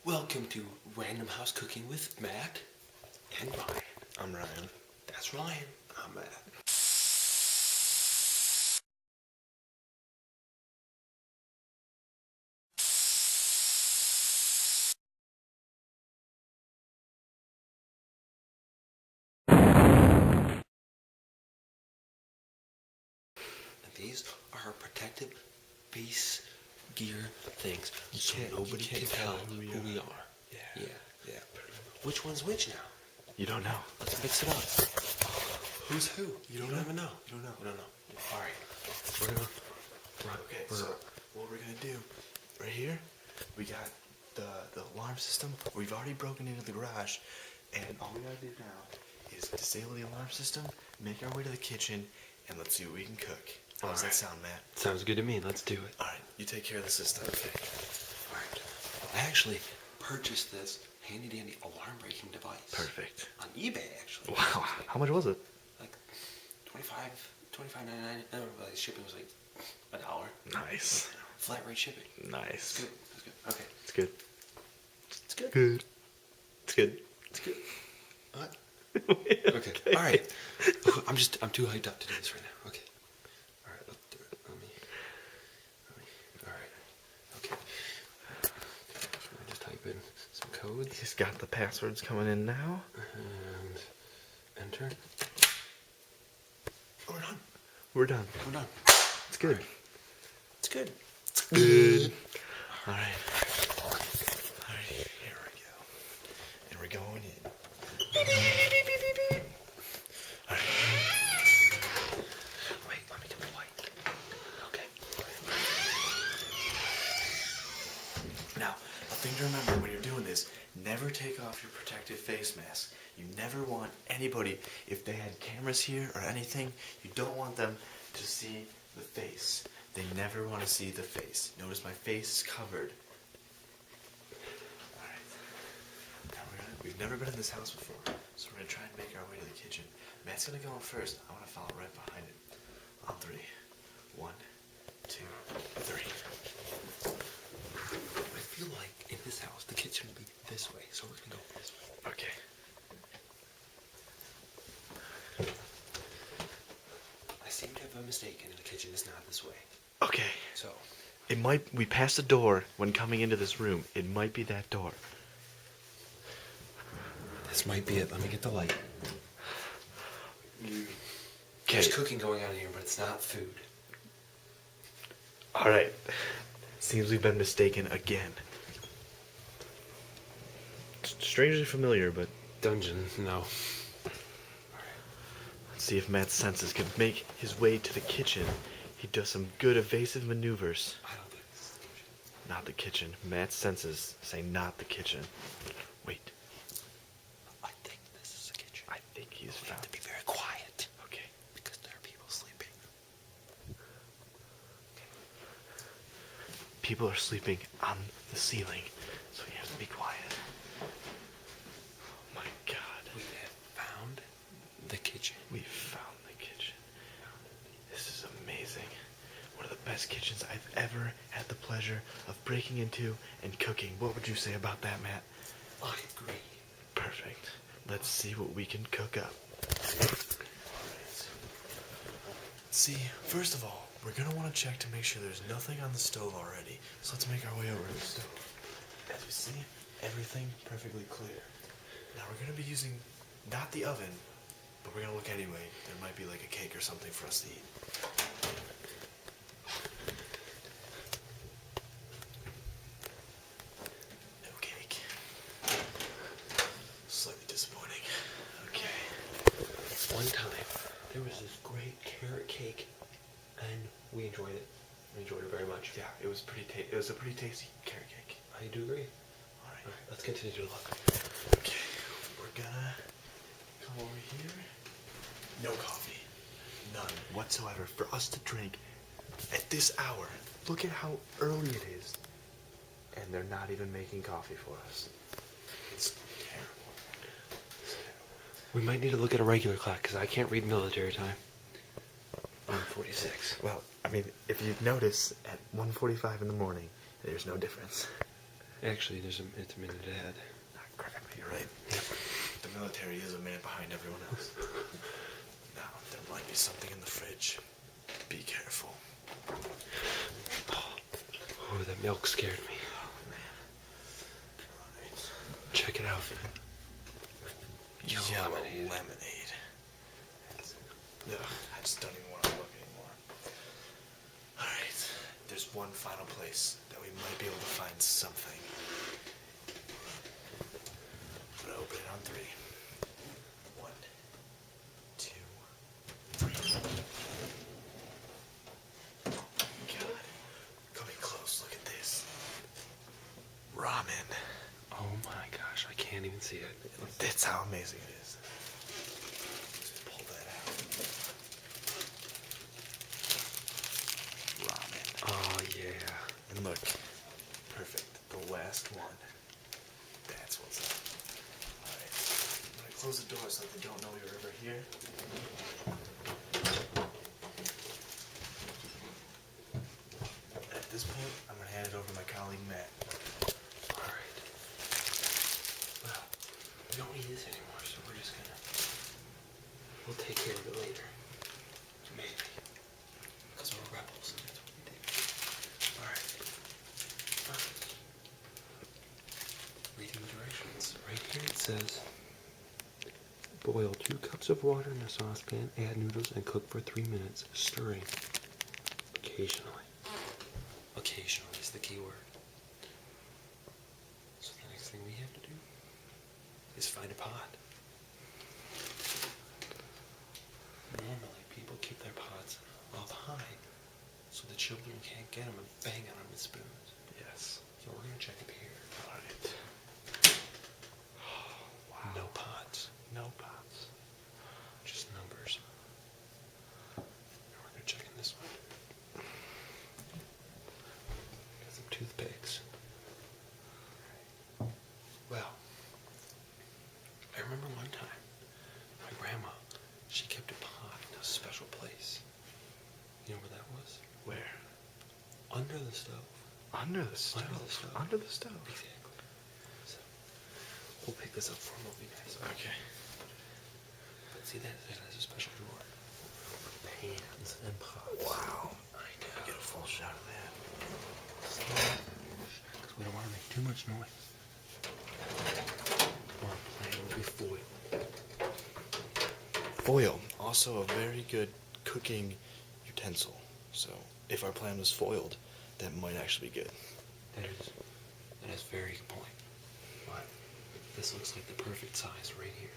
Welcome to Random House Cooking with Matt and Ryan. I'm Ryan. That's Ryan. I'm Matt. And these are protective base gear things, so nobody can tell who we are. Yeah. Which one's which now? You don't know. Let's mix it up. Who's who? You don't even know. You don't know. We don't know. All right. We're gonna. Okay. So what we're gonna do? Right here, we got the alarm system. We've already broken into the garage, and all we gotta do now is disable the alarm system, make our way to the kitchen, and let's see what we can cook. How does that sound, Matt? Sounds good to me. Let's do it. All right. You take care of the system. Okay. All right. I actually purchased this handy dandy alarm breaking device. Perfect. On eBay, actually. Wow. How much was it? Like $25.99. No, the shipping was like $1. Nice. Flat rate shipping. Nice. It's good. Okay. It's good. It's good. Good. It's good. It's good. What? Okay. All right. I'm too hyped up to do this right now. Okay. All right. Let's do it. Let me. All right. Okay. Let me just type in some codes. He's got the passwords coming in now. And enter. We're done. We're done. We're done. It's good. All right. It's good. It's good. All right. Here we go. And we're going in. All right. Wait, let me get the light. Okay. Now, a thing to remember when you're doing this, never take off your protective face mask. You never want anybody, if they had cameras here or anything, you don't want them to see the face. They never want to see the face. Notice my face is covered. Alright. Now we've never been in this house before, so we're going to try and make our way to the kitchen. Matt's going to go in first. I want to follow right behind him. On 3. 1, 2, 3. I feel like in this house, the kitchen would be this way, so we're gonna go this way. Okay. I seem to have been mistaken, and the kitchen is not this way. Okay. So, We passed a door when coming into this room. It might be that door. this might be it. Let me get the light. Okay. There's cooking going on here, but it's not food. Alright. Seems we've been mistaken again. Strangely familiar, but Dungeon, no. let's see if Matt's senses can make his way to the kitchen. He does some good evasive maneuvers. I don't think this is the kitchen. Not the kitchen. Matt's senses say not the kitchen. Wait. I think this is the kitchen. I think he's We have found to be very quiet, Okay. because there are people sleeping. People are sleeping on the ceiling, so we have to be quiet. Oh my god. We have found the kitchen. We found the kitchen. This is amazing. One of the best kitchens I've ever had the pleasure of breaking into and cooking. What would you say about that, Matt? I agree. Perfect. Let's see what we can cook up. See, first of all, we're going to want to check to make sure there's nothing on the stove already. So let's make our way over to the stove. As you see, everything perfectly clear. Now we're going to be using, not the oven, but we're going to look anyway. There might be like a cake or something for us to eat. No cake. Slightly disappointing. Okay. One time, there was this great carrot cake, and we enjoyed it. We enjoyed it very much. Yeah, it was it was a pretty tasty carrot cake. I do agree. All right. All right, let's continue to look. Okay, we're gonna come over here. No coffee. None whatsoever for us to drink at this hour. Look at how early it is. And they're not even making coffee for us. It's terrible. We might need to look at a regular clock, because I can't read military time. 1:46. Well, I mean, if you notice, at 1:45 in the morning, there's no difference. Actually, it's a minute ahead. Crap, you're right. The military is a minute behind everyone else. Now, there might be something in the fridge. Be careful. Oh, that milk scared me. Oh, man. Alright. Check it out. Yellow lemonade. Ugh, I just don't even want to look anymore. Alright. There's one final place that we might be able to find something. I'm gonna open it on 3. 1, 2, 3. God. Coming close, look at this. Ramen. Oh my gosh, I can't even see it. That's how amazing it is. Just pull that out. Ramen. Oh yeah. And look. Perfect. The last one. That's what's up. Alright. I'm gonna close the door so that they don't know we were ever here. At this point, I'm gonna hand it over to my colleague Matt. Alright. Well, we don't need this anymore, so we're just gonna... We'll take care of it later. Maybe. Because we're rebels and that's what we do. Alright. First, reading the directions. Right here it says, boil 2 cups of water in a saucepan, add noodles, and cook for 3 minutes, stirring occasionally. Occasionally is the key word. So the next thing we have to do is find a pot. Normally, people keep their pots up high so the children can't get them and bang on them with spoons. Yes. So we're going to check it here. Alright. Wow. No pots. No pots. Just numbers. And we're going to check in this one. Got some toothpicks. Well, I remember one time, my grandma, she kept a pot in a special place. You know where that was? Where? Under the stove. Under the stove. Under the stove. Under the stove. Exactly. So, we'll pick this up for him. It'll be nice. Okay. But see, that has a special drawer. Pans and pots. Wow. I know. Get a full shot of that. Because we don't want to make too much noise. Or our plan will be foiled. Foil, also a very good cooking utensil. So, if our plan was foiled, that might actually be good. That is very good point. But this looks like the perfect size right here.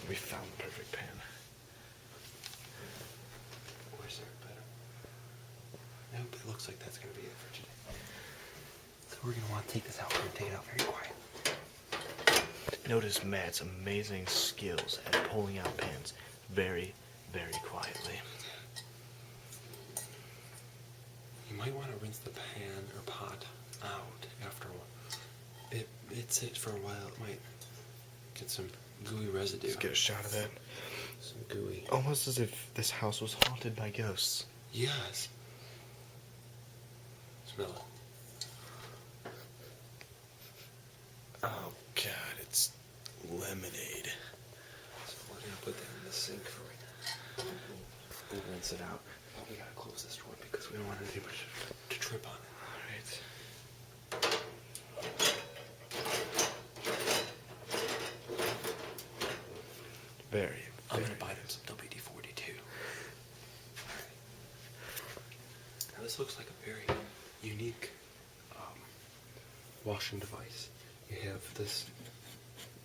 We found the perfect pan. Or is there better? Nope, it looks like that's going to be it for today. So we're going to want to take this out. We're going to take it out very quiet. Notice Matt's amazing skills at pulling out pans very, very quietly. You might want to rinse the pan or pot out after a while. It sits for a while. It might get some gooey residue. Let's get a shot of that. Some gooey. Almost as if this house was haunted by ghosts. Yes. Smell it. Oh God, it's lemonade. So we're gonna put that in the sink for right now. We'll rinse it out. We gotta close this door because we don't want anybody to trip on it. Alright. Very. I'm gonna buy them some WD-42. Alright. Now this looks like a very unique washing device. You have this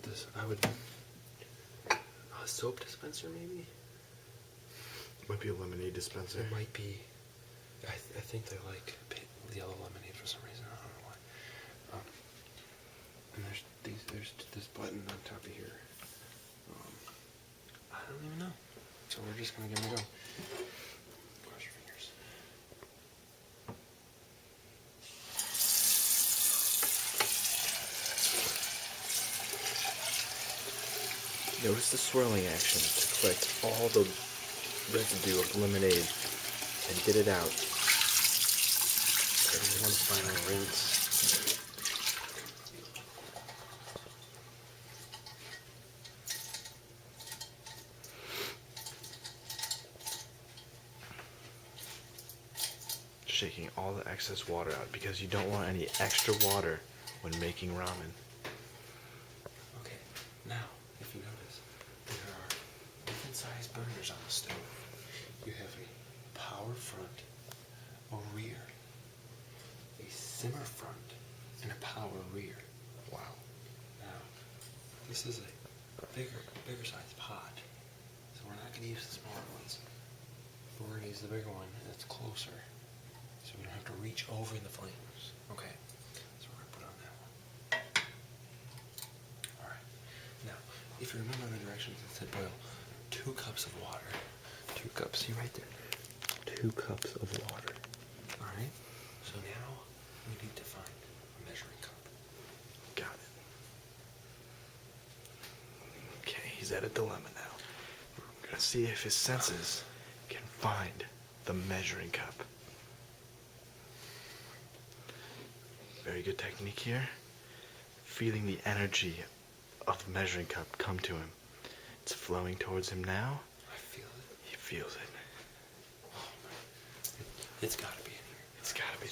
a soap dispenser maybe? Might be a lemonade dispenser. There might be. I think they like yellow lemonade for some reason. I don't know why. And there's this button on top of here. I don't even know. So we're just gonna give it a go. Cross your fingers. Notice the swirling action to collect all the residue of lemonade and get it out. One final rinse. shaking all the excess water out because you don't want any extra water when making ramen. Okay, now, if you notice, there are different size burners on the stove. You have a power front, a rear, a simmer front, and a power rear. Wow. Now, this is a bigger size pot, so we're not going to use the smaller ones. But we're going to use the bigger one that's closer, so we don't have to reach over the flames. Okay, so we're going to put on that one. Alright, now, if you remember the directions, it said boil 2 cups of water. 2 cups, see right there? 2 cups of water. Alright, so now we need to find a measuring cup. Got it. Okay, he's at a dilemma now. We're gonna see if his senses can find the measuring cup. Very good technique here. Feeling the energy of the measuring cup come to him. It's flowing towards him now. I feel it. He feels it. Oh man. It's gotta be in here. It's gotta be.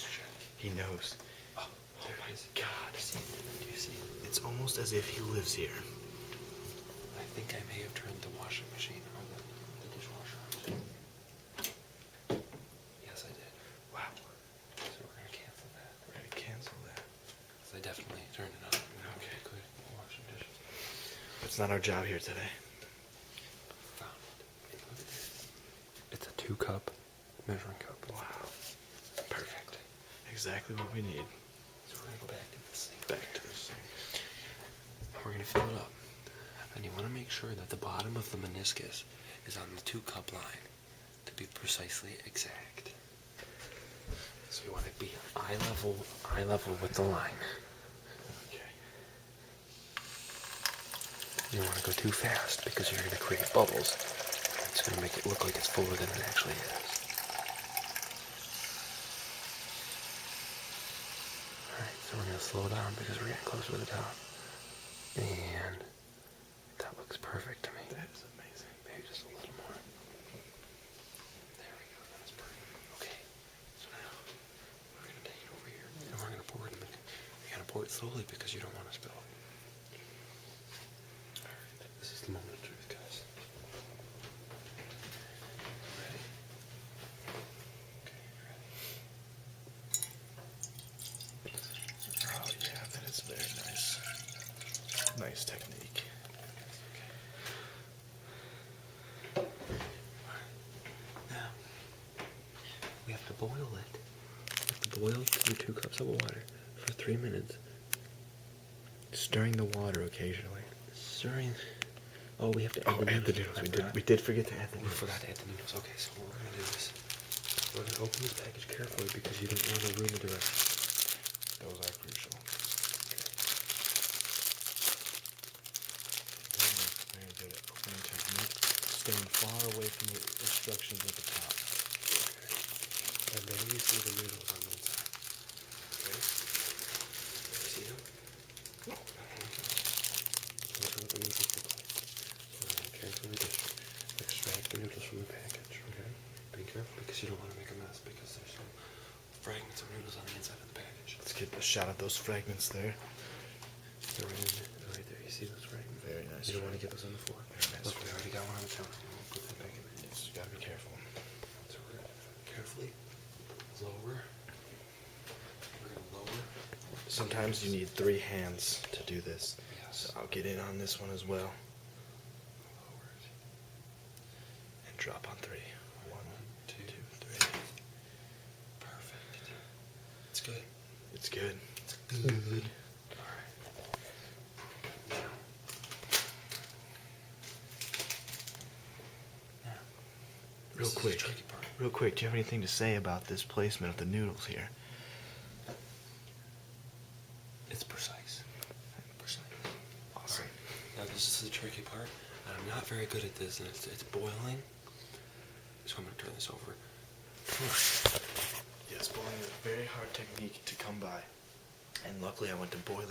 He knows. Oh my God. Do you see? It's almost as if he lives here. I think I may have turned the washing machine or the dishwasher on. Yes, I did. Wow. So we're gonna cancel that. We're gonna cancel that. So I definitely turned it on. Okay. Good. Washing dishes. It's not our job here today. Found it. Hey, look at this. It's a 2 cup measuring cup. Wow. Perfect. Exactly what we need. So we're gonna go back to the sink. Back to the sink. We're gonna fill it up. And you want to make sure that the bottom of the meniscus is on the 2 cup line to be precisely exact. So you want to be eye level with the line. Okay. You don't want to go too fast because you're going to create bubbles. It's going to make it look like it's fuller than it actually is. Alright, so we're going to slow down because we're getting closer to the top. And that looks perfect to me. That is amazing. Maybe just a little more. There we go. That's perfect. Okay. So now we're gonna take it over here and we're gonna pour it in the. You gotta pour it slowly because you don't want to spill. Alright. This is the moment of truth, guys. Ready? Okay, ready. Oh yeah, that is very nice. Nice technique. Now, we have to boil it. We have to boil your 2 cups of water for 3 minutes. Stirring the water occasionally. Stirring. Oh, we have to add Add the noodles. We did forget to add the We noodles. forgot to add the noodles. Okay, so what we're gonna do is we're gonna open this package carefully because you don't want to ruin the directions. Those are crucial. Very good at opening technique. Staying far away from the instructions at the top. Okay. And then you see the noodles on the inside. Okay. See them? Those are what the noodles look like. Carefully extract the noodles from the package. Okay. Be careful because you don't want to make a mess because there's some fragments of noodles on the inside of the package. Let's get a shot of those fragments there. They're right there. You see those fragments? Very nice. You don't want to get those on the floor. Very nice. Look, we already got one on the counter. We'll put that back in there. Yes, you gotta be careful. So we're going to carefully lower. We're going to lower. Sometimes you need 3 hands to do this. Yes. So I'll get in on this one as well. Lower it. And drop on 3. 1, 2, 3. Perfect. It's good. It's good. It's good. All right. Now, Real this is the quick. tricky part. Real quick, do you have anything to say about this placement of the noodles here? It's precise. Precise. Awesome. Now this is the tricky part. And I'm not very good at this, and it's boiling. So I'm going to turn this over. Yes, boiling is a very hard technique to come by. And luckily I went to boiling.